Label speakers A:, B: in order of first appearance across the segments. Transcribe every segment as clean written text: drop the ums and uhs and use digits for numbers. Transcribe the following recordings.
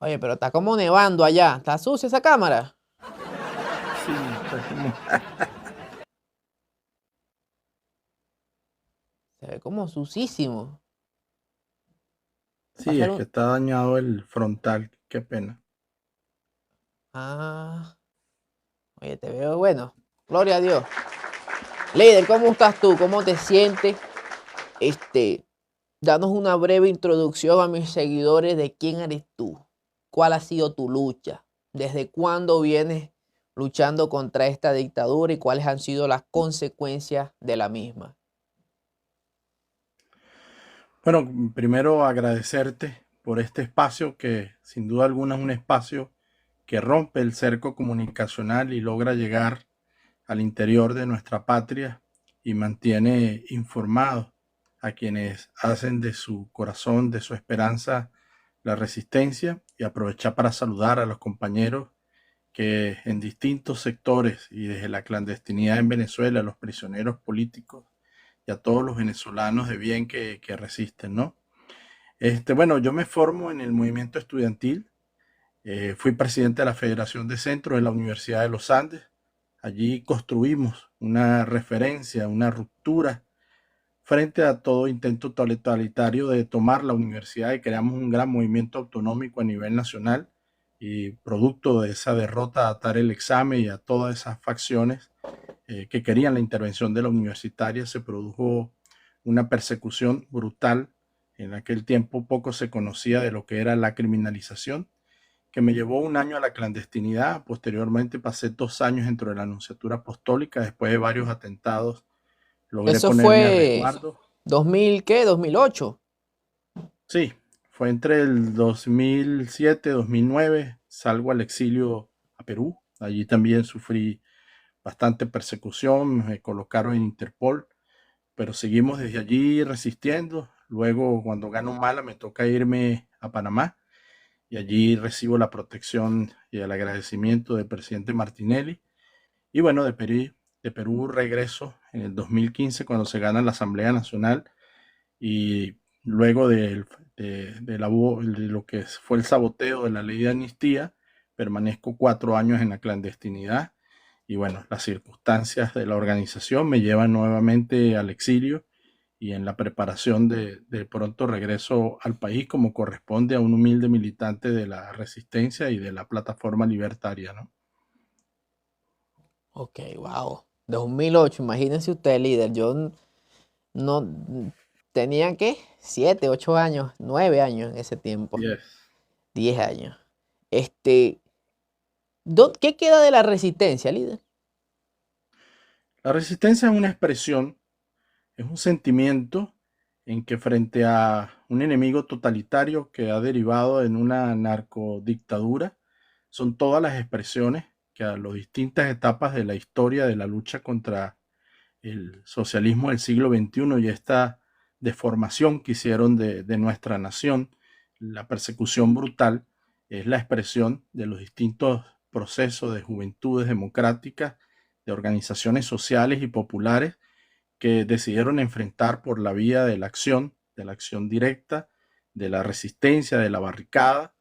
A: Oye, pero está como nevando allá. ¿Está sucia esa cámara?
B: Sí, está como...
A: Se ve como sucísimo.
B: Sí,
A: Pásale
B: es que
A: un...
B: está dañado el frontal, qué pena.
A: Ah, oye, te veo bueno. Gloria a Dios. Líder, ¿cómo estás tú? ¿Cómo te sientes? Este, Danos una breve introducción a mis seguidores de quién eres tú. ¿Cuál ha sido tu lucha? ¿Desde cuándo vienes luchando contra esta dictadura y cuáles han sido las consecuencias de la misma?
B: Bueno, primero agradecerte por este espacio que sin duda alguna es un espacio que rompe el cerco comunicacional y logra llegar al interior de nuestra patria y mantiene informados a quienes hacen de su corazón, de su esperanza, la resistencia, y aprovechar para saludar a los compañeros que en distintos sectores y desde la clandestinidad en Venezuela, los prisioneros políticos y a todos los venezolanos de bien que resisten, ¿no? Bueno, yo me formo en el movimiento estudiantil, fui presidente de la Federación de Centros de la Universidad de los Andes. Allí construimos una referencia, una ruptura frente a todo intento totalitario de tomar la universidad, y creamos un gran movimiento autonómico a nivel nacional, y producto de esa derrota a Tarek El Examen y a todas esas facciones que querían la intervención de la universitaria, se produjo una persecución brutal. En aquel tiempo poco se conocía de lo que era la criminalización, que me llevó un año a la clandestinidad. Posteriormente pasé 2 años dentro de la Nunciatura Apostólica. Después de varios atentados logré
A: Eso
B: ponerme a
A: fue
B: resguardo.
A: 2000, ¿qué? 2008.
B: Sí, fue entre el 2007 y 2009. Salgo al exilio a Perú. Allí también sufrí bastante persecución, me colocaron en Interpol, pero seguimos desde allí resistiendo. Luego, cuando gano mala, me toca irme a Panamá, y allí recibo la protección y el agradecimiento del presidente Martinelli. Y bueno, de Perú regreso en el 2015 cuando se gana la Asamblea Nacional, y luego de lo que fue el saboteo de la ley de amnistía, permanezco 4 años en la clandestinidad. Y bueno, las circunstancias de la organización me llevan nuevamente al exilio, y en la preparación de pronto regreso al país como corresponde a un humilde militante de la resistencia y de la plataforma libertaria, ¿no?
A: Ok, wow. 2008, imagínense usted, líder. No tenía, ¿qué? 7, 8 años, 9 años en ese tiempo.
B: Yes.
A: 10 años. Este, ¿Qué queda de la resistencia, líder?
B: La resistencia es una expresión, es un sentimiento en que frente a un enemigo totalitario que ha derivado en una narcodictadura, son todas las expresiones que a las distintas etapas de la historia de la lucha contra el socialismo del siglo XXI y esta deformación que hicieron de nuestra nación, la persecución brutal, es la expresión de los distintos procesos de juventudes democráticas, de organizaciones sociales y populares que decidieron enfrentar por la vía de la acción directa, de la resistencia, de la barricada,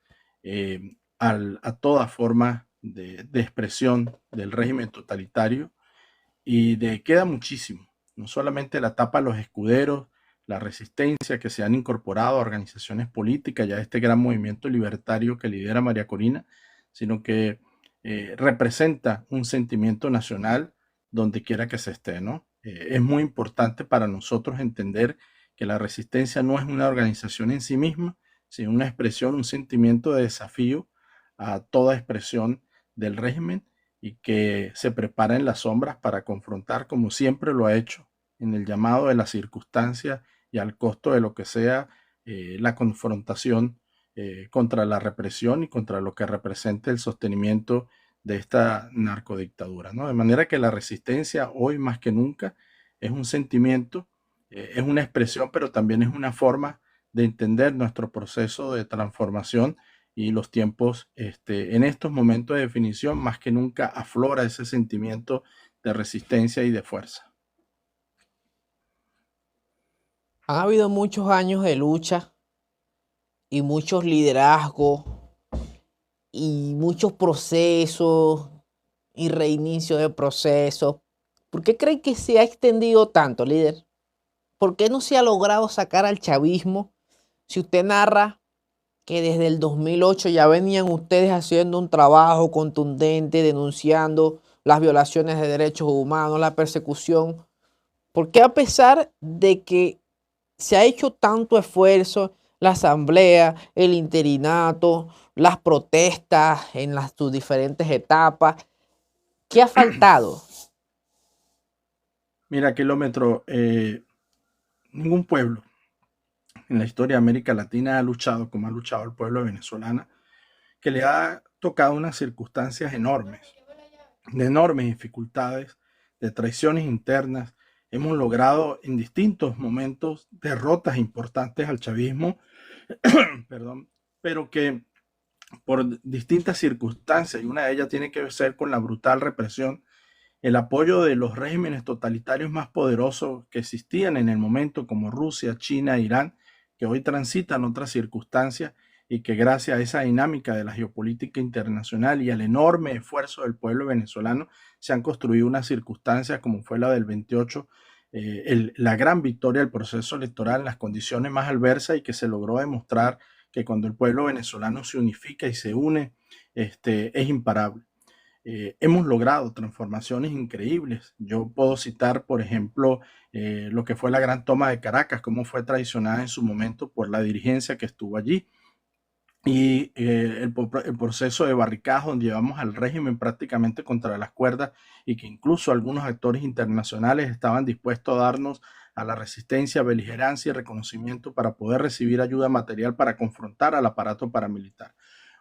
B: a toda forma de expresión del régimen totalitario. Y de queda muchísimo, no solamente la etapa de los escuderos, la resistencia que se han incorporado a organizaciones políticas, ya este gran movimiento libertario que lidera María Corina, sino que representa un sentimiento nacional donde quiera que se esté, ¿no? Es muy importante para nosotros entender que la resistencia no es una organización en sí misma, sino una expresión, un sentimiento de desafío a toda expresión del régimen, y que se prepara en las sombras para confrontar, como siempre lo ha hecho, en el llamado de las circunstancias y al costo de lo que sea, la confrontación contra la represión y contra lo que representa el sostenimiento de esta narcodictadura, ¿no? De manera que la resistencia hoy más que nunca es un sentimiento, es una expresión, pero también es una forma de entender nuestro proceso de transformación y los tiempos. En estos momentos de definición, más que nunca aflora ese sentimiento de resistencia y de fuerza.
A: Han habido muchos años de lucha y muchos liderazgos y muchos procesos y reinicio de procesos. ¿Por qué creen que se ha extendido tanto, líder? ¿Por qué no se ha logrado sacar al chavismo? Si usted narra que desde el 2008 ya venían ustedes haciendo un trabajo contundente, denunciando las violaciones de derechos humanos, la persecución. ¿Por qué a pesar de que se ha hecho tanto esfuerzo, la asamblea, el interinato, las protestas en sus diferentes etapas, qué ha faltado?
B: Mira, kilómetro, ningún pueblo en la historia de América Latina ha luchado como ha luchado el pueblo venezolano, que le ha tocado unas circunstancias enormes, de enormes dificultades, de traiciones internas. Hemos logrado en distintos momentos derrotas importantes al chavismo, perdón, pero que por distintas circunstancias, y una de ellas tiene que ver con la brutal represión, el apoyo de los regímenes totalitarios más poderosos que existían en el momento, como Rusia, China, Irán, que hoy transitan otras circunstancias y que gracias a esa dinámica de la geopolítica internacional y al enorme esfuerzo del pueblo venezolano se han construido unas circunstancias como fue la del 28, la gran victoria del proceso electoral en las condiciones más adversas y que se logró demostrar que cuando el pueblo venezolano se unifica y se une, es imparable. Hemos logrado transformaciones increíbles. Yo puedo citar, por ejemplo, lo que fue la gran toma de Caracas, cómo fue traicionada en su momento por la dirigencia que estuvo allí. Y el proceso de barricadas donde llevamos al régimen prácticamente contra las cuerdas y que incluso algunos actores internacionales estaban dispuestos a darnos a la resistencia, beligerancia y reconocimiento para poder recibir ayuda material para confrontar al aparato paramilitar.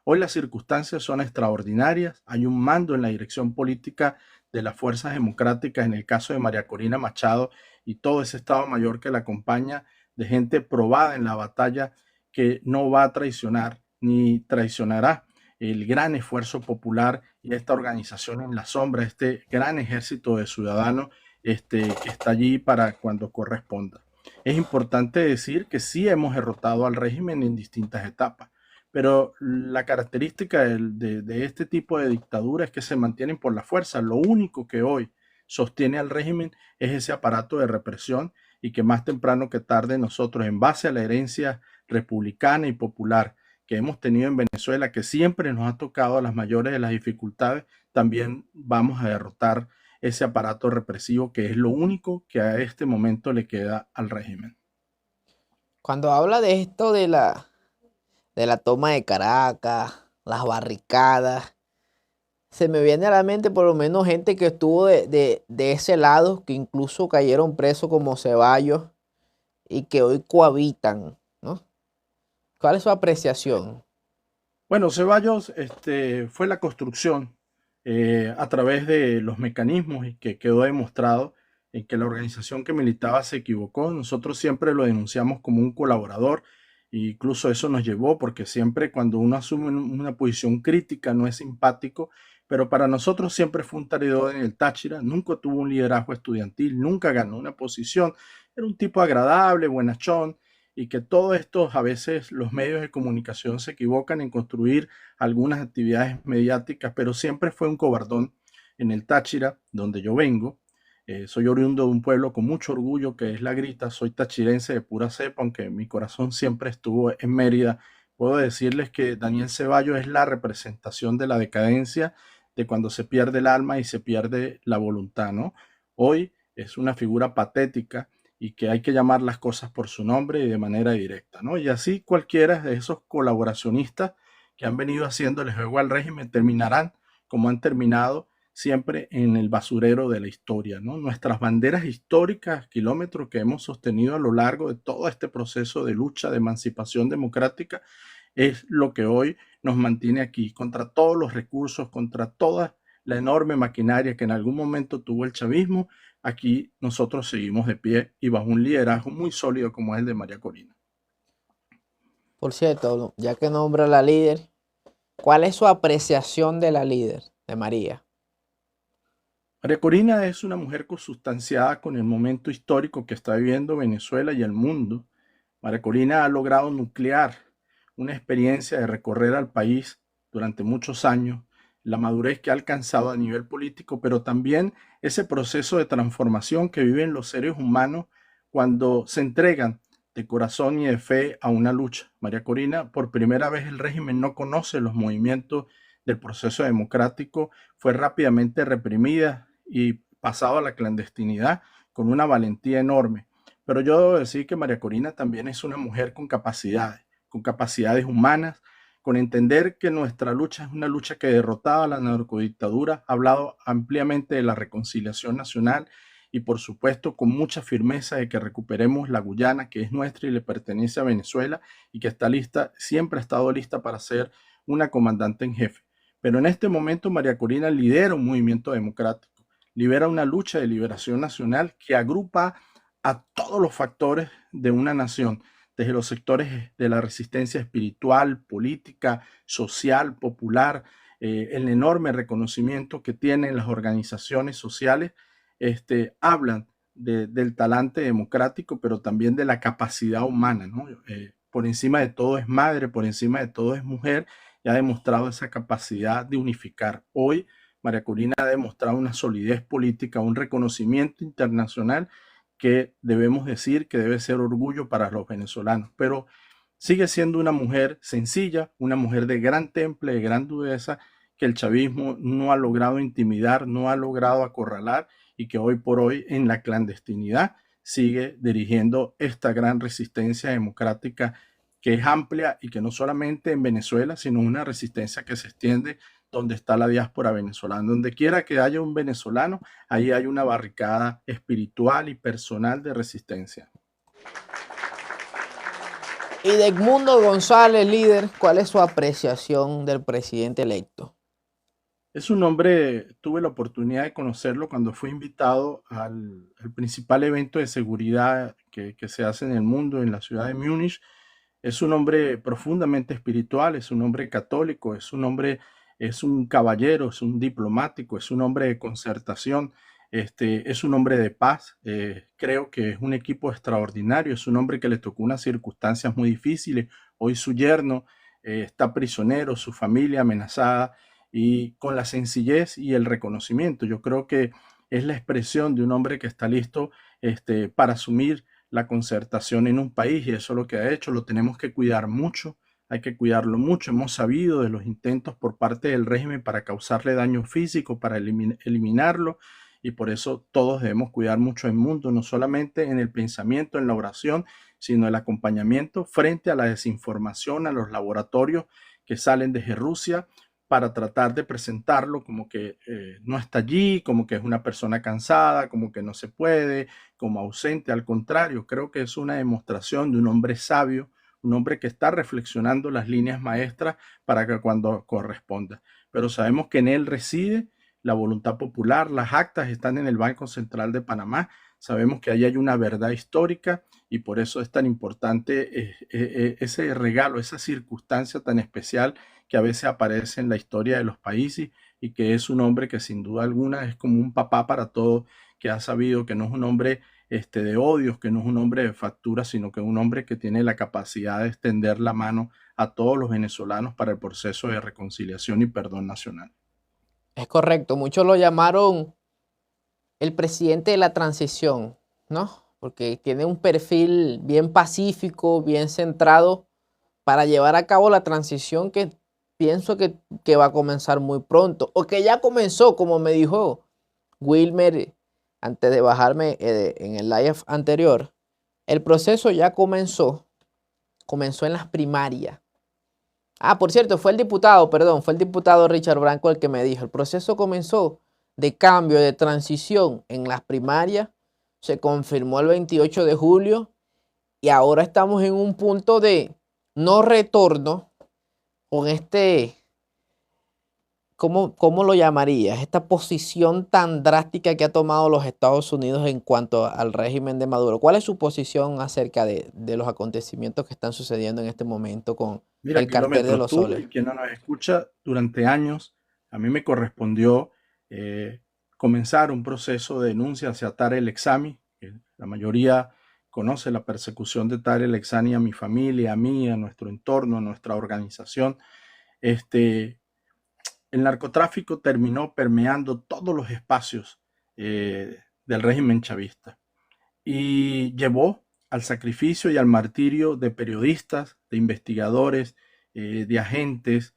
B: Hoy las circunstancias son extraordinarias, hay un mando en la dirección política de las fuerzas democráticas, en el caso de María Corina Machado y todo ese Estado Mayor que la acompaña, de gente probada en la batalla que no va a traicionar ni traicionará el gran esfuerzo popular y esta organización en la sombra, este gran ejército de ciudadanos que está allí para cuando corresponda. Es importante decir que sí hemos derrotado al régimen en distintas etapas, pero la característica de este tipo de dictadura es que se mantienen por la fuerza. Lo único que hoy sostiene al régimen es ese aparato de represión y que más temprano que tarde nosotros, en base a la herencia republicana y popular que hemos tenido en Venezuela, que siempre nos ha tocado a las mayores de las dificultades, también vamos a derrotar ese aparato represivo que es lo único que a este momento le queda al régimen.
A: Cuando habla de esto de la toma de Caracas, las barricadas, se me viene a la mente por lo menos gente que estuvo de ese lado, que incluso cayeron presos como Ceballos y que hoy cohabitan, ¿no? ¿Cuál es su apreciación?
B: Bueno, Ceballos fue la construcción a través de los mecanismos y que quedó demostrado en que la organización que militaba se equivocó. Nosotros siempre lo denunciamos como un colaborador e incluso eso nos llevó porque siempre cuando uno asume una posición crítica no es simpático, pero para nosotros siempre fue un traidor en el Táchira, nunca tuvo un liderazgo estudiantil, nunca ganó una posición, era un tipo agradable, buenachón, y que todos estos, a veces los medios de comunicación se equivocan en construir algunas actividades mediáticas, pero siempre fue un cobardón en el Táchira, donde yo vengo. Soy oriundo de un pueblo con mucho orgullo que es La Grita, soy tachirense de pura cepa, aunque mi corazón siempre estuvo en Mérida. Puedo decirles que Daniel Ceballos es la representación de la decadencia, de cuando se pierde el alma y se pierde la voluntad, ¿no? Hoy es una figura patética y que hay que llamar las cosas por su nombre y de manera directa, ¿no? Y así cualquiera de esos colaboracionistas que han venido haciéndole juego al régimen terminarán como han terminado siempre en el basurero de la historia, ¿no? Nuestras banderas históricas, kilómetros que hemos sostenido a lo largo de todo este proceso de lucha, de emancipación democrática, es lo que hoy nos mantiene aquí, contra todos los recursos, contra toda la enorme maquinaria que en algún momento tuvo el chavismo. Aquí nosotros seguimos de pie y bajo un liderazgo muy sólido como es el de María Corina.
A: Por cierto, ya que nombra a la líder, ¿cuál es su apreciación de la líder, de María?
B: María Corina es una mujer consustanciada con el momento histórico que está viviendo Venezuela y el mundo. María Corina ha logrado nuclear una experiencia de recorrer al país durante muchos años, la madurez que ha alcanzado a nivel político, pero también ese proceso de transformación que viven los seres humanos cuando se entregan de corazón y de fe a una lucha. María Corina, por primera vez el régimen no conoce los movimientos del proceso democrático, fue rápidamente reprimida y pasado a la clandestinidad con una valentía enorme. Pero yo debo decir que María Corina también es una mujer con capacidades humanas, con entender que nuestra lucha es una lucha que derrotaba a la narcodictadura, ha hablado ampliamente de la reconciliación nacional y por supuesto con mucha firmeza de que recuperemos la Guyana, que es nuestra y le pertenece a Venezuela y que está lista, siempre ha estado lista para ser una comandante en jefe. Pero en este momento María Corina lidera un movimiento democrático, lidera una lucha de liberación nacional que agrupa a todos los factores de una nación, desde los sectores de la resistencia espiritual, política, social, popular, el enorme reconocimiento que tienen las organizaciones sociales, hablan del talante democrático, pero también de la capacidad humana, ¿no? Por encima de todo es madre, por encima de todo es mujer, y ha demostrado esa capacidad de unificar. Hoy, María Corina ha demostrado una solidez política, un reconocimiento internacional que debemos decir que debe ser orgullo para los venezolanos, pero sigue siendo una mujer sencilla, una mujer de gran temple, de gran dureza, que el chavismo no ha logrado intimidar, no ha logrado acorralar y que hoy por hoy en la clandestinidad sigue dirigiendo esta gran resistencia democrática que es amplia y que no solamente en Venezuela, sino una resistencia que se extiende donde está la diáspora venezolana. Donde quiera que haya un venezolano, ahí hay una barricada espiritual y personal de resistencia.
A: Y de Edmundo González, líder, ¿cuál es su apreciación del presidente electo?
B: Es un hombre, tuve la oportunidad de conocerlo cuando fui invitado al principal evento de seguridad que se hace en el mundo, en la ciudad de Múnich. Es un hombre profundamente espiritual, es un hombre católico, es un hombre, es un caballero, es un diplomático, es un hombre de concertación, es un hombre de paz. Creo que es un equipo extraordinario, es un hombre que le tocó unas circunstancias muy difíciles. Hoy su yerno está prisionero, su familia amenazada y con la sencillez y el reconocimiento. Yo creo que es la expresión de un hombre que está listo para asumir la concertación en un país y eso es lo que ha hecho, lo tenemos que cuidar mucho, hay que cuidarlo mucho, hemos sabido de los intentos por parte del régimen para causarle daño físico, para eliminarlo y por eso todos debemos cuidar mucho el mundo, no solamente en el pensamiento, en la oración, sino el acompañamiento frente a la desinformación, a los laboratorios que salen desde Rusia para tratar de presentarlo como que no está allí, como que es una persona cansada, como que no se puede, como ausente. Al contrario, creo que es una demostración de un hombre sabio, un hombre que está reflexionando las líneas maestras para que cuando corresponda. Pero sabemos que en él reside la voluntad popular, las actas están en el Banco Central de Panamá, sabemos que ahí hay una verdad histórica y por eso es tan importante ese regalo, esa circunstancia tan especial que a veces aparece en la historia de los países y que es un hombre que sin duda alguna es como un papá para todos, que ha sabido que no es un hombre de odios, que no es un hombre de factura, sino que es un hombre que tiene la capacidad de extender la mano a todos los venezolanos para el proceso de reconciliación y perdón nacional.
A: Es correcto, muchos lo llamaron el presidente de la transición, ¿no? Porque tiene un perfil bien pacífico, bien centrado para llevar a cabo la transición que pienso que va a comenzar muy pronto, o que ya comenzó, como me dijo Wilmer antes de bajarme en el live anterior. El proceso ya comenzó en las primarias. Ah, por cierto, fue el diputado Richard Branco el que me dijo, el proceso comenzó de cambio, de transición en las primarias, se confirmó el 28 de julio y ahora estamos en un punto de no retorno con ¿cómo lo llamarías? Esta posición tan drástica que ha tomado los Estados Unidos en cuanto al régimen de Maduro. ¿Cuál es su posición acerca de los acontecimientos que están sucediendo en este momento con
B: Mira,
A: el cartel de
B: kilómetros,
A: los
B: tú
A: soles?
B: y quien no nos escucha durante años, a mí me correspondió comenzar un proceso de denuncia hacia Tarek El Exami. La mayoría conoce la persecución de Tarek El Exami a mi familia, a mí, a nuestro entorno, a nuestra organización. el narcotráfico terminó permeando todos los espacios del régimen chavista y llevó al sacrificio y al martirio de periodistas, de investigadores, de agentes.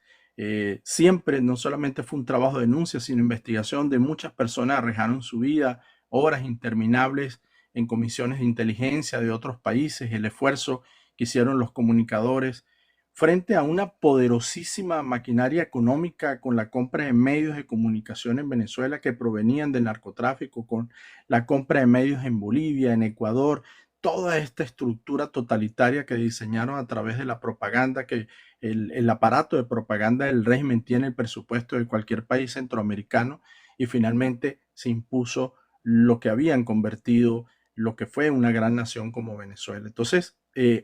B: Siempre no solamente fue un trabajo de denuncia, sino investigación de muchas personas arriesgaron su vida, horas interminables en comisiones de inteligencia de otros países, el esfuerzo que hicieron los comunicadores frente a una poderosísima maquinaria económica con la compra de medios de comunicación en Venezuela que provenían del narcotráfico, con la compra de medios en Bolivia, en Ecuador, toda esta estructura totalitaria que diseñaron a través de la propaganda, que el aparato de propaganda del régimen tiene el presupuesto de cualquier país centroamericano, y finalmente se impuso lo que habían convertido lo que fue una gran nación como Venezuela. Entonces,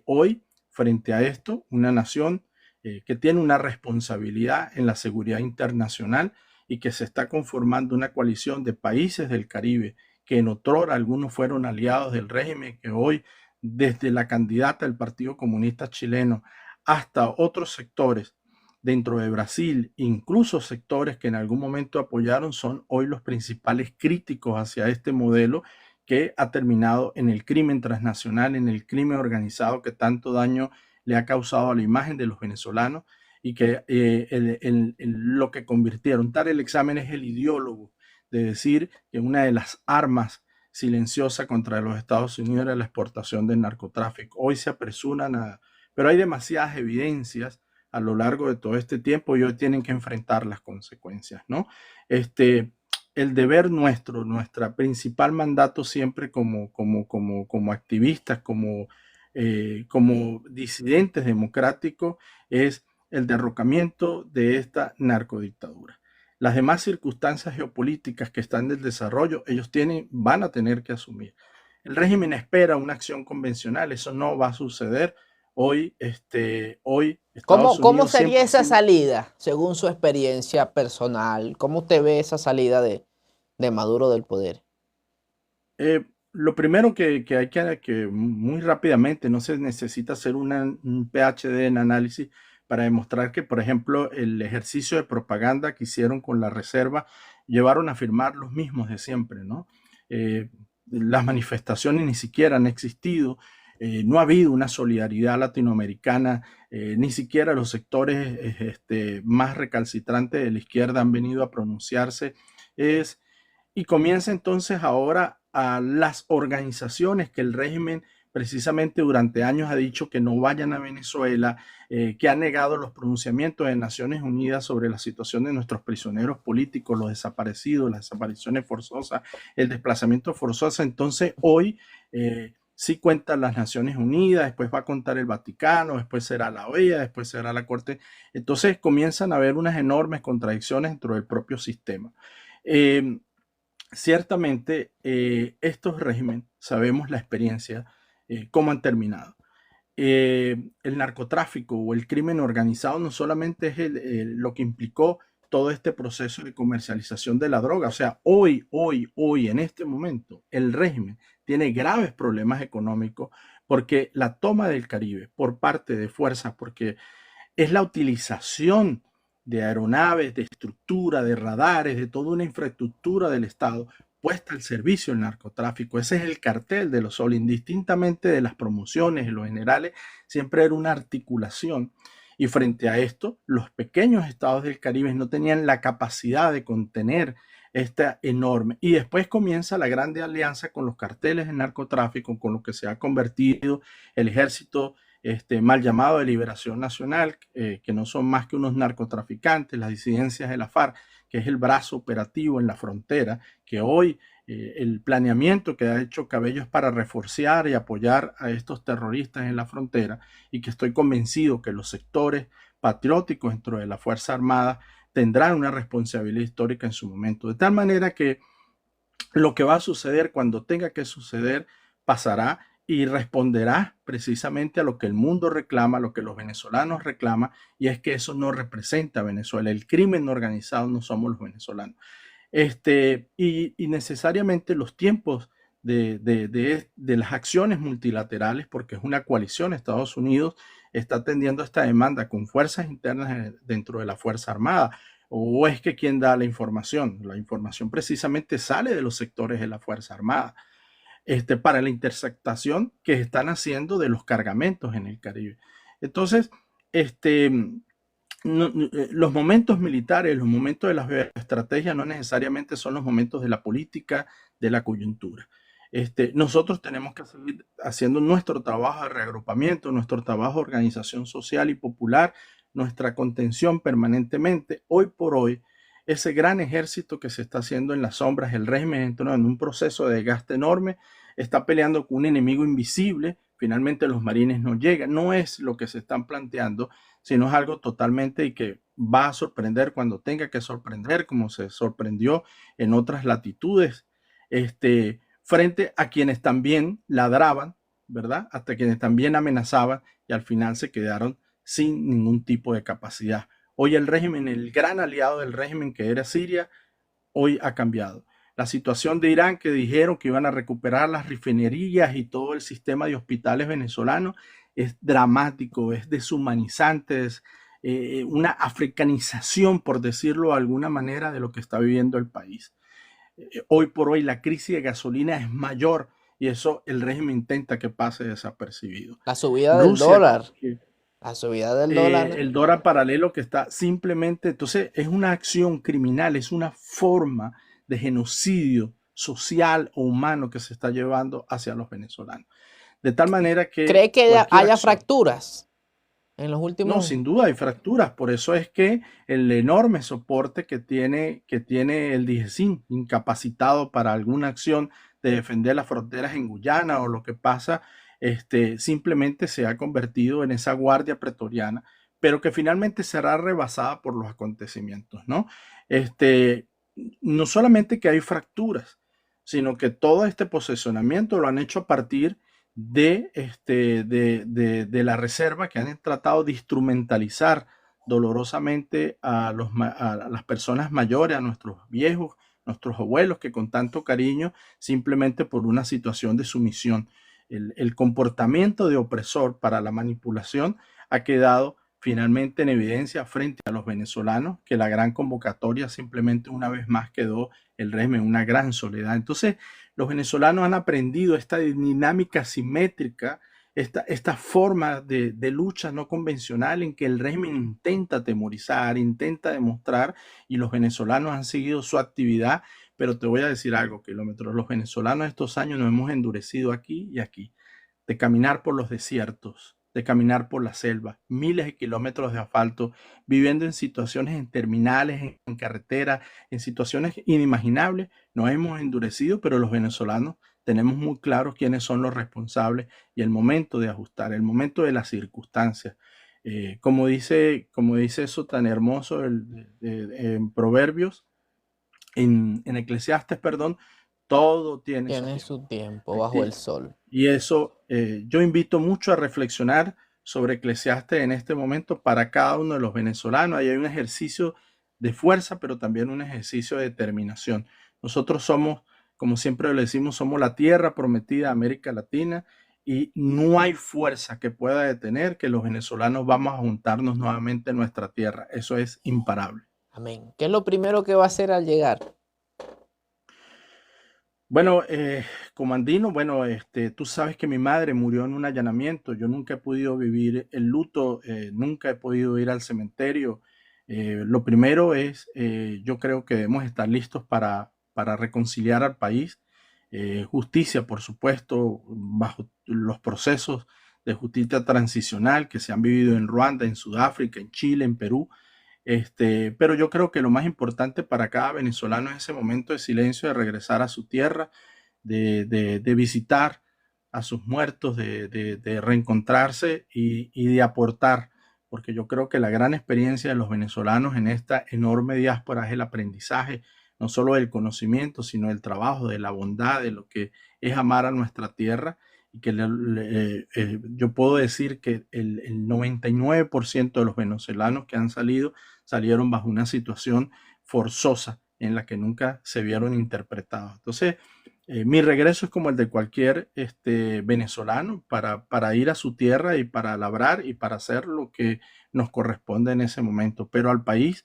B: hoy, frente a esto, una nación que tiene una responsabilidad en la seguridad internacional y que se está conformando una coalición de países del Caribe que en otrora algunos fueron aliados del régimen, que hoy desde la candidata del Partido Comunista Chileno hasta otros sectores dentro de Brasil, incluso sectores que en algún momento apoyaron, son hoy los principales críticos hacia este modelo que ha terminado en el crimen transnacional, en el crimen organizado que tanto daño le ha causado a la imagen de los venezolanos y que lo que convirtieron. Tal el examen es el ideólogo de decir que una de las armas silenciosas contra los Estados Unidos era la exportación del narcotráfico. Hoy se apresuran pero hay demasiadas evidencias a lo largo de todo este tiempo y hoy tienen que enfrentar las consecuencias, ¿no? El deber nuestro, nuestra principal mandato siempre como activistas, como disidentes democráticos, es el derrocamiento de esta narcodictadura. Las demás circunstancias geopolíticas que están en el desarrollo, ellos van a tener que asumir. El régimen espera una acción convencional, eso no va a suceder. Hoy Estados
A: ¿Cómo
B: Unidos
A: sería
B: siempre ha
A: esa
B: sido...
A: salida, según su experiencia personal? ¿Cómo usted ve esa salida de Maduro del poder?
B: Lo primero que hay que muy rápidamente, no se necesita hacer un PhD en análisis para demostrar que, por ejemplo, el ejercicio de propaganda que hicieron con la reserva llevaron a firmar los mismos de siempre, ¿no? Las manifestaciones ni siquiera han existido, no ha habido una solidaridad latinoamericana, ni siquiera los sectores más recalcitrantes de la izquierda han venido a pronunciarse. Y comienza entonces ahora a las organizaciones que el régimen precisamente durante años ha dicho que no vayan a Venezuela, que ha negado los pronunciamientos de Naciones Unidas sobre la situación de nuestros prisioneros políticos, los desaparecidos, las desapariciones forzosas, el desplazamiento forzoso. Entonces hoy sí cuentan las Naciones Unidas, después va a contar el Vaticano, después será la OEA, después será la Corte. Entonces comienzan a haber unas enormes contradicciones dentro del propio sistema. Ciertamente, estos regímenes, sabemos la experiencia, cómo han terminado. El narcotráfico o el crimen organizado no solamente es lo que implicó todo este proceso de comercialización de la droga. O sea, hoy, en este momento, el régimen tiene graves problemas económicos porque la toma del Caribe por parte de fuerzas, porque es la utilización de aeronaves, de estructura, de radares, de toda una infraestructura del Estado puesta al servicio del narcotráfico. Ese es el cartel de los soles, indistintamente de las promociones, en los generales, siempre era una articulación. Y frente a esto, los pequeños estados del Caribe no tenían la capacidad de contener esta enorme. Y después comienza la grande alianza con los carteles de narcotráfico, con lo que se ha convertido el ejército mal llamado de Liberación Nacional, que no son más que unos narcotraficantes, las disidencias de la FARC, que es el brazo operativo en la frontera, que hoy el planeamiento que ha hecho Cabello es para reforzar y apoyar a estos terroristas en la frontera, y que estoy convencido que los sectores patrióticos dentro de la Fuerza Armada tendrán una responsabilidad histórica en su momento. De tal manera que lo que va a suceder cuando tenga que suceder pasará y responderá precisamente a lo que el mundo reclama, a lo que los venezolanos reclaman, y es que eso no representa a Venezuela. El crimen organizado no somos los venezolanos. Y necesariamente los tiempos de las acciones multilaterales, porque es una coalición. Estados Unidos está atendiendo esta demanda con fuerzas internas dentro de la Fuerza Armada. ¿O es que quién da la información? La información precisamente sale de los sectores de la Fuerza Armada, para la interceptación que están haciendo de los cargamentos en el Caribe. Entonces, los momentos militares, los momentos de la estrategia no necesariamente son los momentos de la política, de la coyuntura. Nosotros tenemos que seguir haciendo nuestro trabajo de reagrupamiento, nuestro trabajo de organización social y popular, nuestra contención permanentemente. Hoy por hoy, ese gran ejército que se está haciendo en las sombras, el régimen entró en un proceso de desgaste enorme, está peleando con un enemigo invisible, finalmente los marines no llegan, no es lo que se están planteando, sino es algo totalmente y que va a sorprender cuando tenga que sorprender, como se sorprendió en otras latitudes, frente a quienes también ladraban, ¿verdad? Hasta quienes también amenazaban y al final se quedaron sin ningún tipo de capacidad. Hoy el régimen, el gran aliado del régimen que era Siria, hoy ha cambiado. La situación de Irán, que dijeron que iban a recuperar las refinerías y todo el sistema de hospitales venezolanos, es dramático, es deshumanizante, es una africanización, por decirlo de alguna manera, de lo que está viviendo el país. Hoy por hoy la crisis de gasolina es mayor y eso el régimen intenta que pase desapercibido.
A: La subida del
B: Rusia,
A: dólar. La subida del dólar.
B: el dólar paralelo que está simplemente, entonces es una acción criminal, es una forma de genocidio social o humano que se está llevando hacia los venezolanos. De tal manera que
A: ¿Cree que
B: cualquier
A: haya
B: acción,
A: fracturas en los
B: no,
A: últimos?
B: sin duda hay fracturas, por eso es que el enorme soporte que tiene el DIGESIN, incapacitado para alguna acción de defender las fronteras en Guyana o lo que pasa, simplemente se ha convertido en esa guardia pretoriana, pero que finalmente será rebasada por los acontecimientos, ¿no? No solamente que hay fracturas, sino que todo este posicionamiento lo han hecho a partir de la reserva, que han tratado de instrumentalizar dolorosamente a las personas mayores, a nuestros viejos, nuestros abuelos, que con tanto cariño, simplemente por una situación de sumisión. El comportamiento de opresor para la manipulación ha quedado finalmente en evidencia frente a los venezolanos, que la gran convocatoria simplemente una vez más quedó el régimen en una gran soledad. Entonces, los venezolanos han aprendido esta dinámica simétrica, esta forma de lucha no convencional en que el régimen intenta atemorizar, intenta demostrar, y los venezolanos han seguido su actividad. Pero te voy a decir algo, kilómetros, los venezolanos estos años nos hemos endurecido aquí y aquí, de caminar por los desiertos, de caminar por la selva, miles de kilómetros de asfalto, viviendo en situaciones interminables, en carretera, en situaciones inimaginables. Nos hemos endurecido, pero los venezolanos tenemos muy claro quiénes son los responsables y el momento de ajustar, el momento de las circunstancias. Como dice eso tan hermoso en Proverbios, en Eclesiastes, perdón, todo tiene su
A: Tiene
B: tiempo.
A: su tiempo bajo el sol.
B: Y eso yo invito mucho a reflexionar sobre Eclesiastes en este momento para cada uno de los venezolanos. Ahí hay un ejercicio de fuerza, pero también un ejercicio de determinación. Nosotros somos, como siempre le decimos, somos la tierra prometida de América Latina y no hay fuerza que pueda detener que los venezolanos vamos a juntarnos nuevamente en nuestra tierra. Eso es imparable.
A: Amén. ¿Qué es lo primero que va a hacer al llegar?
B: Bueno, comandino, bueno, tú sabes que mi madre murió en un allanamiento. Yo nunca he podido vivir el luto, nunca he podido ir al cementerio. Lo primero es, yo creo que debemos estar listos para reconciliar al país. Justicia, por supuesto, bajo los procesos de justicia transicional que se han vivido en Ruanda, en Sudáfrica, en Chile, en Perú. Pero yo creo que lo más importante para cada venezolano es ese momento de silencio, de regresar a su tierra, de visitar a sus muertos, de reencontrarse y de aportar, porque yo creo que la gran experiencia de los venezolanos en esta enorme diáspora es el aprendizaje, no solo del conocimiento, sino del trabajo, de la bondad, de lo que es amar a nuestra tierra. Y que yo puedo decir que el 99% de los venezolanos que han salido salieron bajo una situación forzosa en la que nunca se vieron interpretados. Entonces, mi regreso es como el de cualquier venezolano para ir a su tierra y para labrar y para hacer lo que nos corresponde en ese momento. Pero al país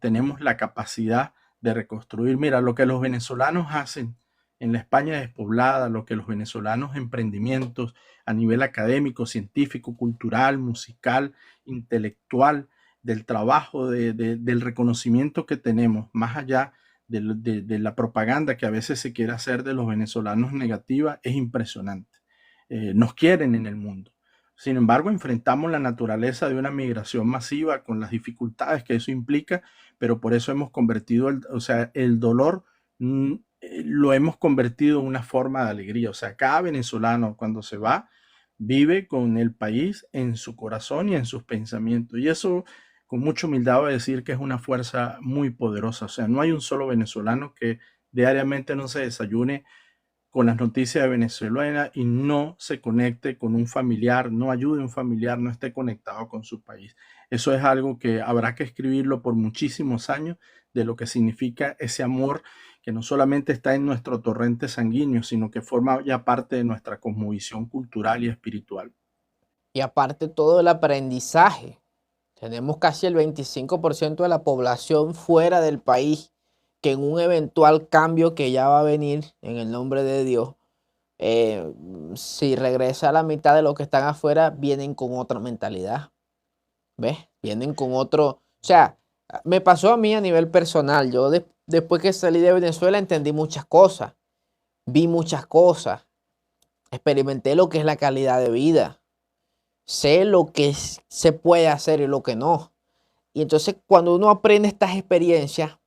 B: tenemos la capacidad de reconstruir. Mira, lo que los venezolanos hacen en la España despoblada, lo que los venezolanos emprendimientos a nivel académico, científico, cultural, musical, intelectual, del trabajo, del reconocimiento que tenemos, más allá de la propaganda que a veces se quiere hacer de los venezolanos negativa, es impresionante. Nos quieren en el mundo. Sin embargo, enfrentamos la naturaleza de una migración masiva con las dificultades que eso implica, pero por eso hemos convertido, el dolor lo hemos convertido en una forma de alegría. O sea, cada venezolano cuando se va, vive con el país en su corazón y en sus pensamientos. Y eso, con mucha humildad, voy a decir que es una fuerza muy poderosa. O sea, no hay un solo venezolano que diariamente no se desayune con las noticias de Venezuela y no se conecte con un familiar, no ayude a un familiar, no esté conectado con su país. Eso es algo que habrá que escribirlo por muchísimos años, de lo que significa ese amor que no solamente está en nuestro torrente sanguíneo, sino que forma ya parte de nuestra cosmovisión cultural y espiritual.
A: Y aparte todo el aprendizaje. Tenemos casi el 25% de la población fuera del país, que en un eventual cambio que ya va a venir en el nombre de Dios, si regresa a la mitad de los que están afuera, vienen con otra mentalidad. ¿Ves? Vienen con otro. O sea, me pasó a mí a nivel personal. Yo después que salí de Venezuela entendí muchas cosas, vi muchas cosas, experimenté lo que es la calidad de vida, sé lo que se puede hacer y lo que no. Y entonces cuando uno aprende estas experiencias,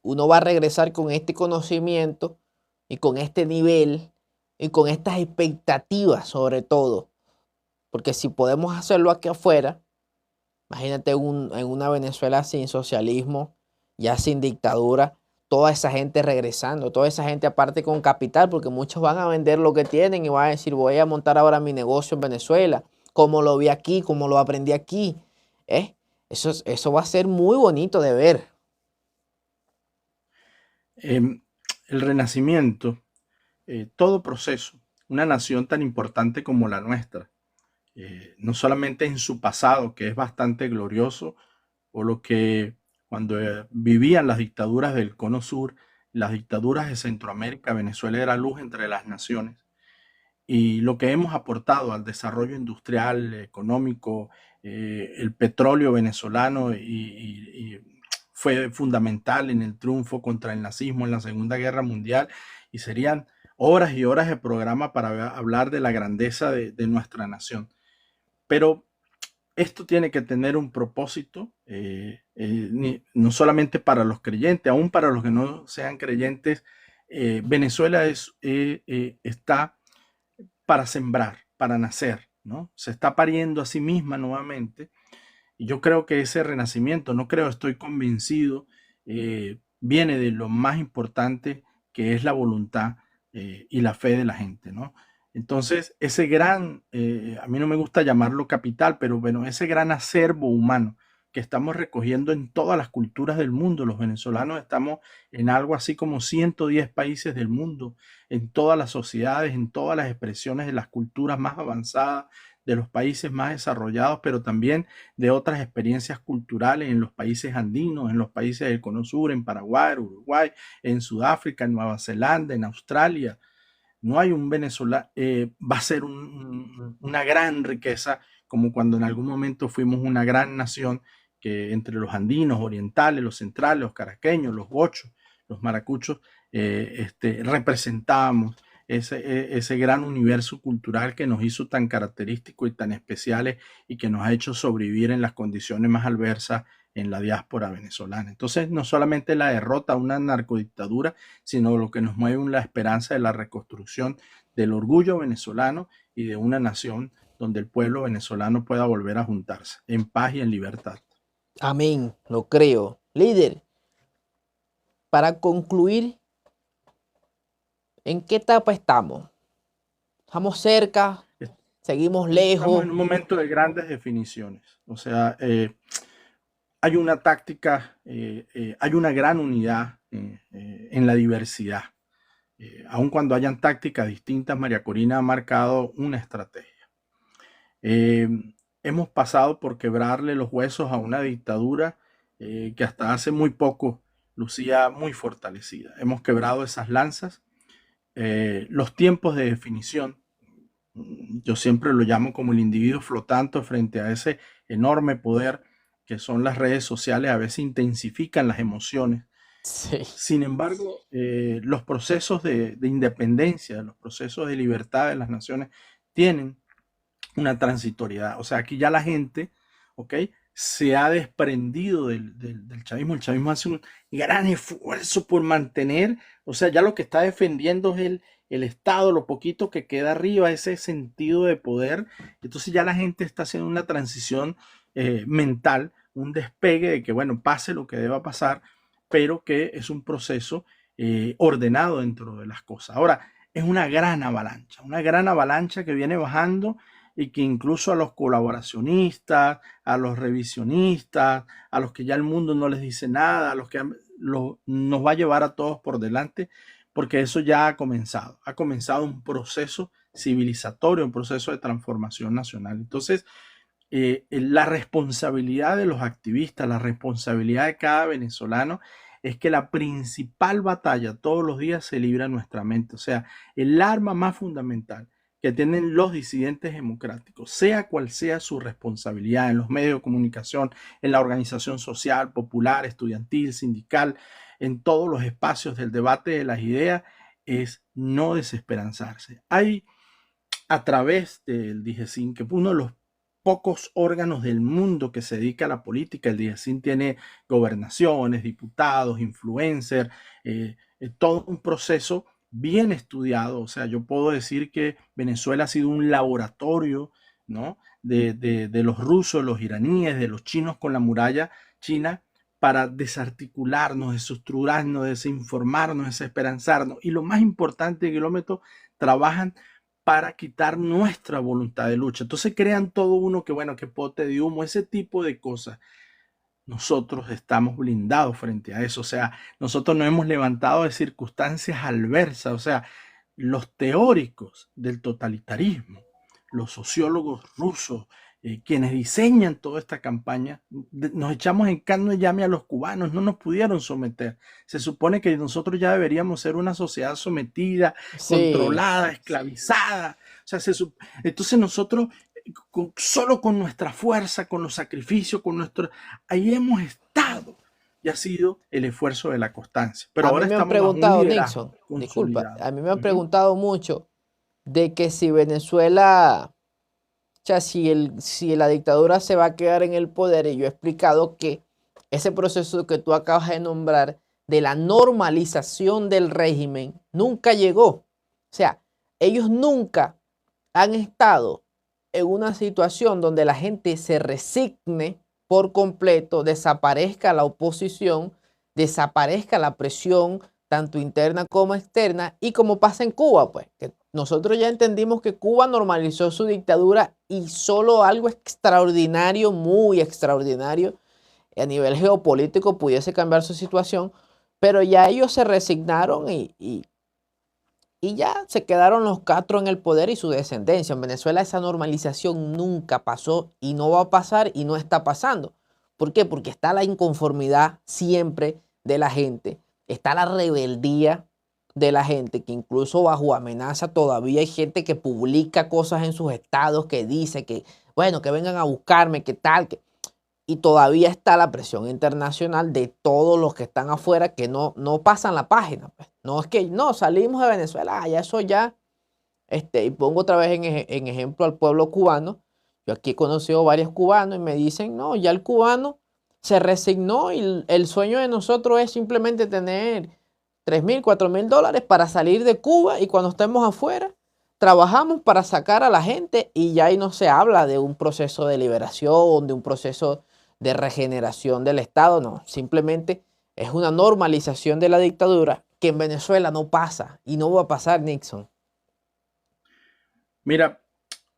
A: uno va a regresar con este conocimiento y con este nivel y con estas expectativas sobre todo. Porque si podemos hacerlo aquí afuera, imagínate en una Venezuela sin socialismo, ya sin dictadura, toda esa gente regresando, toda esa gente aparte con capital, porque muchos van a vender lo que tienen y van a decir, voy a montar ahora mi negocio en Venezuela, como lo vi aquí, como lo aprendí aquí. Eso va a ser muy bonito de ver.
B: El renacimiento, todo proceso, una nación tan importante como la nuestra, no solamente en su pasado, que es bastante glorioso, o lo que cuando vivían las dictaduras del Cono Sur, las dictaduras de Centroamérica, Venezuela era luz entre las naciones, y lo que hemos aportado al desarrollo industrial, económico, el petróleo venezolano y fue fundamental en el triunfo contra el nazismo en la Segunda Guerra Mundial, y serían horas y horas de programa para hablar de la grandeza de nuestra nación. Pero esto tiene que tener un propósito, no solamente para los creyentes, aún para los que no sean creyentes. Venezuela está para sembrar, para nacer, ¿no? Se está pariendo a sí misma nuevamente. Y yo creo que ese renacimiento, no creo, estoy convencido, viene de lo más importante, que es la voluntad y la fe de la gente, ¿no? Entonces, ese gran, a mí no me gusta llamarlo capital, pero bueno, ese gran acervo humano que estamos recogiendo en todas las culturas del mundo. Los venezolanos estamos en algo así como 110 países del mundo, en todas las sociedades, en todas las expresiones de las culturas más avanzadas, de los países más desarrollados, pero también de otras experiencias culturales en los países andinos, en los países del Cono Sur, en Paraguay, Uruguay, en Sudáfrica, en Nueva Zelanda, en Australia. No hay un Venezuela, va a ser una gran riqueza, como cuando en algún momento fuimos una gran nación, que entre los andinos, orientales, los centrales, los caraqueños, los gochos, los maracuchos, representábamos ese gran universo cultural que nos hizo tan característicos y tan especiales, y que nos ha hecho sobrevivir en las condiciones más adversas en la diáspora venezolana. Entonces, no solamente la derrota a una narcodictadura, sino lo que nos mueve es la esperanza de la reconstrucción del orgullo venezolano y de una nación donde el pueblo venezolano pueda volver a juntarse en paz y en libertad.
A: Amén, lo creo. Líder, para concluir, ¿en qué etapa estamos? ¿Estamos cerca? ¿Seguimos lejos?
B: Estamos en un momento de grandes definiciones. O sea, hay una táctica, hay una gran unidad en la diversidad. Aun cuando hayan tácticas distintas, María Corina ha marcado una estrategia. Hemos pasado por quebrarle los huesos a una dictadura que hasta hace muy poco lucía muy fortalecida. Hemos quebrado esas lanzas. Los tiempos de definición, yo siempre lo llamo como el individuo flotante frente a ese enorme poder que son las redes sociales, a veces intensifican las emociones.
A: Sí.
B: Sin embargo, los procesos de independencia, los procesos de libertad de las naciones tienen una transitoriedad. O sea, aquí ya la gente, ¿ok? Se ha desprendido del chavismo. El chavismo hace un gran esfuerzo por mantener, o sea, ya lo que está defendiendo es el Estado, lo poquito que queda arriba, ese sentido de poder. Entonces ya la gente está haciendo una transición mental, un despegue de que, bueno, pase lo que deba pasar, pero que es un proceso ordenado dentro de las cosas. Ahora, es una gran avalancha que viene bajando y que incluso a los colaboracionistas, a los revisionistas, a los que ya el mundo no les dice nada, a los que nos va a llevar a todos por delante, porque eso ya ha comenzado un proceso civilizatorio, un proceso de transformación nacional. Entonces, la responsabilidad de los activistas, la responsabilidad de cada venezolano es que la principal batalla todos los días se libra en nuestra mente. O sea, el arma más fundamental que tienen los disidentes democráticos, sea cual sea su responsabilidad en los medios de comunicación, en la organización social, popular, estudiantil, sindical, en todos los espacios del debate de las ideas, es no desesperanzarse. Hay a través del DIGESIN, que es uno de los pocos órganos del mundo que se dedica a la política. El DIGESIN tiene gobernaciones, diputados, influencers, todo un proceso bien estudiado. O sea, yo puedo decir que Venezuela ha sido un laboratorio, ¿no? de los rusos, los iraníes, de los chinos con la muralla china, para desarticularnos, desestructurarnos, desinformarnos, desesperanzarnos. Y lo más importante, kilómetros, trabajan para quitar nuestra voluntad de lucha. Entonces crean todo uno que, bueno, que pote de humo, ese tipo de cosas. Nosotros estamos blindados frente a eso. O sea, nosotros nos hemos levantado de circunstancias adversas. O sea, los teóricos del totalitarismo, los sociólogos rusos, quienes diseñan toda esta campaña, nos echamos en carne y llame a los cubanos, no nos pudieron someter. Se supone que nosotros ya deberíamos ser una sociedad sometida,
A: Sí.
B: controlada, esclavizada. O sea, entonces nosotros, solo con nuestra fuerza, con los sacrificios, con nuestro, ahí hemos estado y ha sido el esfuerzo de la constancia. Pero
A: A mí
B: ahora
A: me han
B: estamos bajo un
A: preguntado,
B: liderazgo
A: Nixon, disculpa,
B: consolidado.
A: a mí me han preguntado mucho de que si Venezuela, o sea, si la dictadura se va a quedar en el poder, y yo he explicado que ese proceso que tú acabas de nombrar de la normalización del régimen nunca llegó. O sea, ellos nunca han estado en una situación donde la gente se resigne por completo, desaparezca la oposición, desaparezca la presión, tanto interna como externa, y como pasa en Cuba, pues, que nosotros ya entendimos que Cuba normalizó su dictadura y solo algo extraordinario, muy extraordinario, a nivel geopolítico pudiese cambiar su situación, pero ya ellos se resignaron y ya se quedaron los Castro en el poder y su descendencia. En Venezuela esa normalización nunca pasó y no va a pasar y no está pasando. ¿Por qué? Porque está la inconformidad siempre de la gente, está la rebeldía de la gente, que incluso bajo amenaza todavía hay gente que publica cosas en sus estados, que dice que, bueno, que vengan a buscarme, que tal, que y todavía está la presión internacional de todos los que están afuera que no pasan la página. Pues. No es que no salimos de Venezuela, ya eso ya, y pongo otra vez en ejemplo al pueblo cubano. Yo aquí he conocido varios cubanos y me dicen, no, ya el cubano se resignó y el sueño de nosotros es simplemente tener 3.000, 4.000 dólares para salir de Cuba y cuando estemos afuera trabajamos para sacar a la gente y ya ahí no se habla de un proceso de liberación, de un proceso de regeneración del Estado, no, simplemente es una normalización de la dictadura que en Venezuela no pasa y no va a pasar, Nixon.
B: Mira,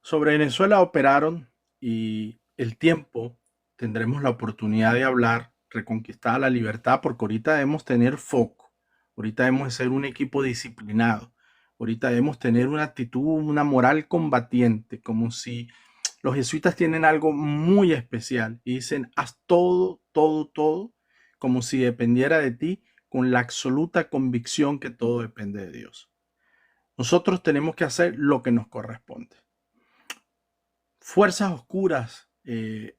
B: sobre Venezuela operaron y el tiempo tendremos la oportunidad de hablar, reconquistar la libertad, porque ahorita debemos tener foco, ahorita debemos ser un equipo disciplinado, ahorita debemos tener una actitud, una moral combatiente, como si los jesuitas tienen algo muy especial y dicen, haz todo, todo, como si dependiera de ti, con la absoluta convicción que todo depende de Dios. Nosotros tenemos que hacer lo que nos corresponde. Fuerzas oscuras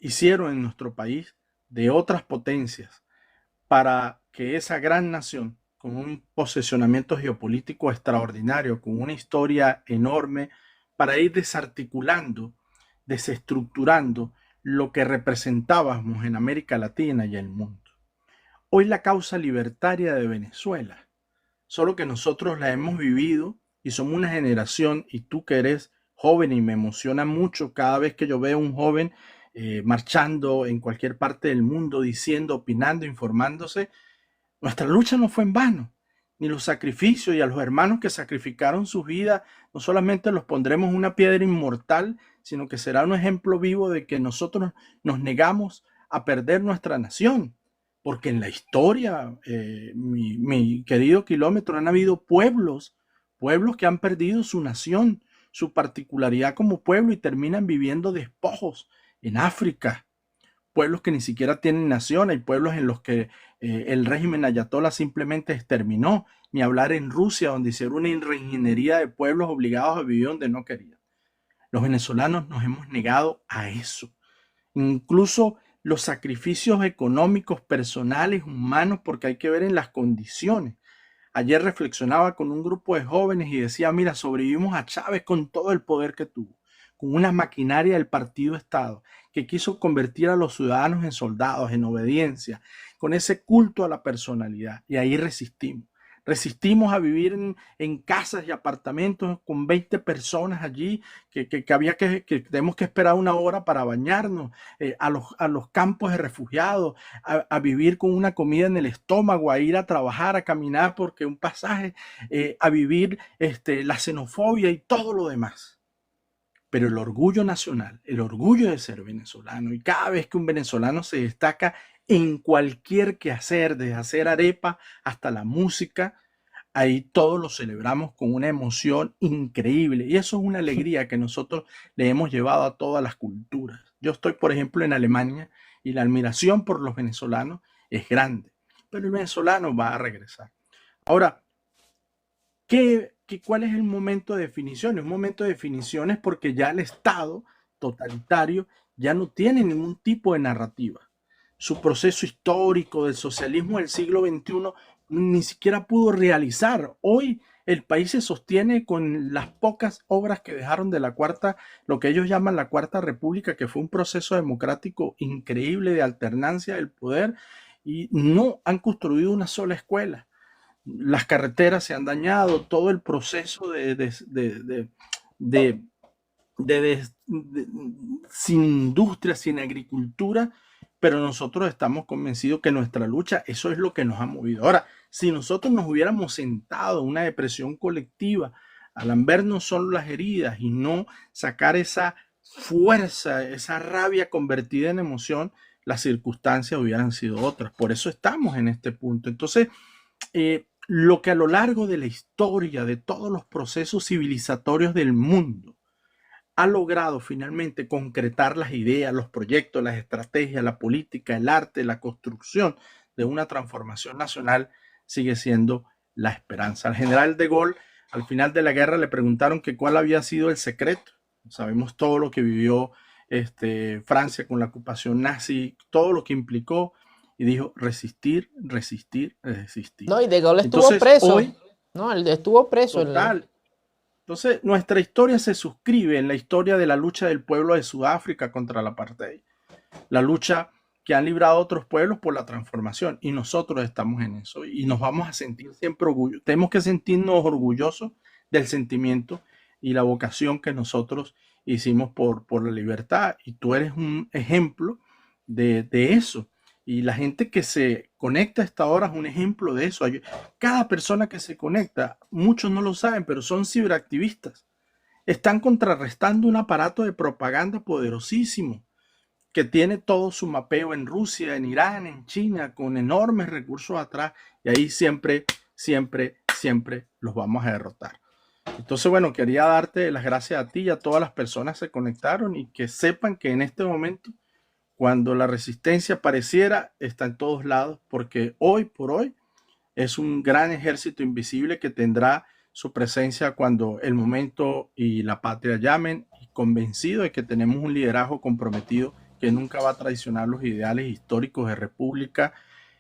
B: hicieron en nuestro país de otras potencias para que esa gran nación, con un posicionamiento geopolítico extraordinario, con una historia enorme, para ir desarticulando, desestructurando lo que representábamos en América Latina y el mundo. Hoy la causa libertaria de Venezuela, solo que nosotros la hemos vivido y somos una generación, y tú que eres joven, y me emociona mucho cada vez que yo veo a un joven marchando en cualquier parte del mundo, diciendo, opinando, informándose. Nuestra lucha no fue en vano, ni los sacrificios, y a los hermanos que sacrificaron sus vidas, no solamente los pondremos una piedra inmortal, sino que será un ejemplo vivo de que nosotros nos negamos a perder nuestra nación. Porque en la historia, mi querido Kilómetro, han habido pueblos que han perdido su nación, su particularidad como pueblo, y terminan viviendo despojos en África. Pueblos que ni siquiera tienen nación. Hay pueblos en los que el régimen ayatolá simplemente exterminó. Ni hablar en Rusia, donde hicieron una reingeniería de pueblos obligados a vivir donde no querían. Los venezolanos nos hemos negado a eso. Incluso los sacrificios económicos, personales, humanos, porque hay que ver en las condiciones. Ayer reflexionaba con un grupo de jóvenes y decía, mira, sobrevivimos a Chávez con todo el poder que tuvo, con una maquinaria del partido Estado que quiso convertir a los ciudadanos en soldados, en obediencia, con ese culto a la personalidad. Y ahí resistimos. Resistimos a vivir en casas y apartamentos con 20 personas allí, que tenemos que esperar una hora para bañarnos, a los campos de refugiados, a vivir con una comida en el estómago, a ir a trabajar, a caminar porque un pasaje, a vivir la xenofobia y todo lo demás. Pero el orgullo nacional, el orgullo de ser venezolano, y cada vez que un venezolano se destaca en cualquier quehacer, desde hacer arepa hasta la música, ahí todos lo celebramos con una emoción increíble. Y eso es una alegría que nosotros le hemos llevado a todas las culturas. Yo estoy, por ejemplo, en Alemania, y la admiración por los venezolanos es grande. Pero el venezolano va a regresar. Ahora, ¿cuál es el momento de definición? Un momento de definición es porque ya el Estado totalitario ya no tiene ningún tipo de narrativa. Su proceso histórico del socialismo del siglo XXI ni siquiera pudo realizar. Hoy el país se sostiene con las pocas obras que dejaron de la lo que ellos llaman la Cuarta República, que fue un proceso democrático increíble de alternancia del poder, y no han construido una sola escuela. Las carreteras se han dañado, todo el proceso sin industria, sin agricultura, pero nosotros estamos convencidos que nuestra lucha, eso es lo que nos ha movido. Ahora, si nosotros nos hubiéramos sentado en una depresión colectiva, al vernos solo las heridas y no sacar esa fuerza, esa rabia convertida en emoción, las circunstancias hubieran sido otras. Por eso estamos en este punto. Entonces, lo que a lo largo de la historia, de todos los procesos civilizatorios del mundo, ha logrado finalmente concretar las ideas, los proyectos, las estrategias, la política, el arte, la construcción de una transformación nacional, sigue siendo la esperanza. Al general de Gaulle, al final de la guerra, le preguntaron que cuál había sido el secreto. Sabemos todo lo que vivió Francia con la ocupación nazi, todo lo que implicó, y dijo resistir, resistir, resistir.
A: No, y de Gaulle estuvo preso. Hoy, no, él estuvo preso.
B: Total. Entonces, nuestra historia se suscribe en la historia de la lucha del pueblo de Sudáfrica contra la apartheid. La lucha que han librado otros pueblos por la transformación. Y nosotros estamos en eso. Y nos vamos a sentir siempre orgullosos. Tenemos que sentirnos orgullosos del sentimiento y la vocación que nosotros hicimos por la libertad. Y tú eres un ejemplo de eso. Y la gente que se conecta a esta hora es un ejemplo de eso. Cada persona que se conecta, muchos no lo saben, pero son ciberactivistas. Están contrarrestando un aparato de propaganda poderosísimo que tiene todo su mapeo en Rusia, en Irán, en China, con enormes recursos atrás. Y ahí siempre, siempre, siempre los vamos a derrotar. Entonces, bueno, quería darte las gracias a ti y a todas las personas que se conectaron, y que sepan que en este momento cuando la resistencia pareciera está en todos lados, porque hoy por hoy es un gran ejército invisible que tendrá su presencia cuando el momento y la patria llamen, y convencido de que tenemos un liderazgo comprometido que nunca va a traicionar los ideales históricos de república,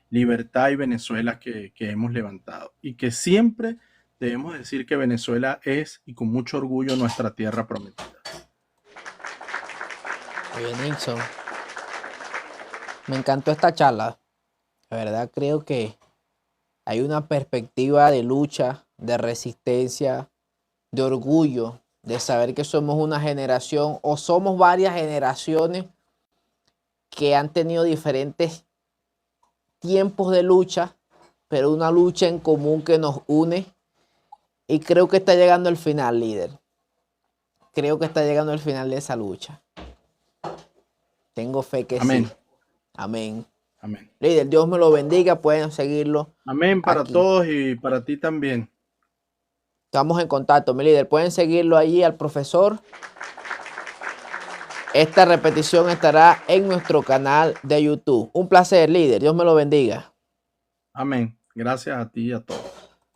B: libertad y Venezuela que hemos levantado, y que siempre debemos decir que Venezuela es, y con mucho orgullo, nuestra tierra prometida.
A: Oye, Nixon, me encantó esta charla. La verdad creo que hay una perspectiva de lucha, de resistencia, de orgullo, de saber que somos una generación o somos varias generaciones que han tenido diferentes tiempos de lucha, pero una lucha en común que nos une. Y creo que está llegando el final, líder. Creo que está llegando el final de esa lucha. Tengo fe que
B: Amén.
A: sí. Amén.
B: Amén.
A: Líder, Dios me lo bendiga. Pueden seguirlo.
B: Amén para
A: aquí.
B: todos y para ti también.
A: Estamos en contacto, mi líder. Pueden seguirlo allí al profesor. Esta repetición estará en nuestro canal de YouTube. Un placer, líder. Dios me lo bendiga.
B: Amén. Gracias a ti y a todos.